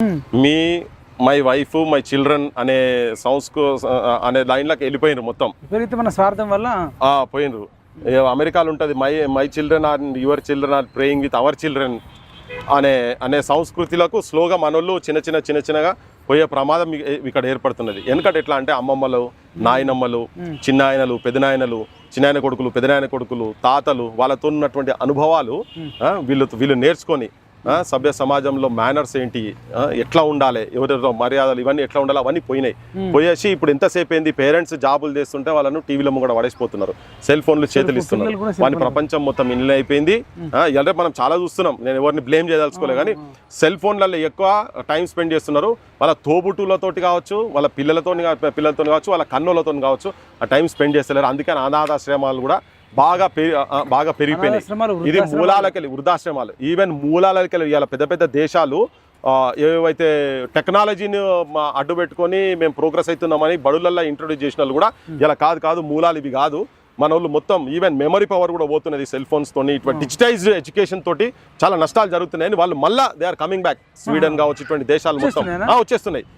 Me my wife my children అనే అనే లైన్లోకి వెళ్ళిపోయినారు మొత్తం. విపరీతమైన స్వార్థం వల్ల పోయినరు. అమెరికాలో ఉంటుంది my children are your children are praying with our children అనే సంస్కృతిలకు స్లోగా మనోళ్ళు చిన్నగా పోయే ప్రమాదం ఇక్కడ ఏర్పడుతున్నది. ఎందుకంటే ఎట్లా అంటే అమ్మమ్మలు, నాయనమ్మలు, చిన్నాయనలు, పెదనాయనలు, చిన్నాయన కొడుకులు, పెదనాయన కొడుకులు, తాతలు వాళ్ళతో ఉన్నటువంటి అనుభవాలు వీళ్ళు నేర్చుకొని సభ్య సమాజంలో మేనర్స్ ఏంటి, ఎట్లా ఉండాలి, ఎవరెవరో మర్యాదలు ఇవన్నీ ఎట్లా ఉండాలి అవన్నీ పోయేసి ఇప్పుడు ఎంతసేపు ఏంది పేరెంట్స్ జాబులు చేస్తుంటే వాళ్ళను టీవీలో కూడా పడేసిపోతున్నారు, సెల్ ఫోన్లు చేతులు ఇస్తున్నారు. వాని ప్రపంచం మొత్తం ఇల్లు అయిపోయింది. ఇలా మనం చాలా చూస్తున్నాం. నేను ఎవరిని బ్లేమ్ చేయదలుచుకోలే, కానీ సెల్ ఫోన్లలో ఎక్కువ టైం స్పెండ్ చేస్తున్నారు. వాళ్ళ తోబుట్టులతోటి కావచ్చు, వాళ్ళ పిల్లలతో కావచ్చు, వాళ్ళ కన్నులతో కావచ్చు ఆ టైం స్పెండ్ చేస్తలేరు. అందుకని అనాథాశ్రమాలు కూడా బాగా పెరిగిపోయినాయి. ఇది మూలాలకెళ్ళి వృద్ధాశ్రమాలు, ఈవెన్ మూలాలకెళ్ళి ఇవాళ పెద్ద దేశాలు ఏవైతే టెక్నాలజీని అడ్డు పెట్టుకొని మేము ప్రోగ్రెస్ అవుతున్నామని బడులల్లో ఇంట్రొడ్యూస్ చేసిన వాళ్ళు కూడా ఇలా కాదు మూలాలు ఇవి కాదు. మన వాళ్ళు మొత్తం ఈవెన్ మెమరీ పవర్ కూడా పోతున్నది సెల్ ఫోన్స్ తోని. ఇటువంటి డిజిటైజ్డ్ ఎడ్యుకేషన్ తోటి చాలా నష్టాలు జరుగుతున్నాయని వాళ్ళు మళ్ళీ they are coming back. Sweden కావచ్చు, ఇటువంటి దేశాలు మొత్తం వచ్చేస్తున్నాయి.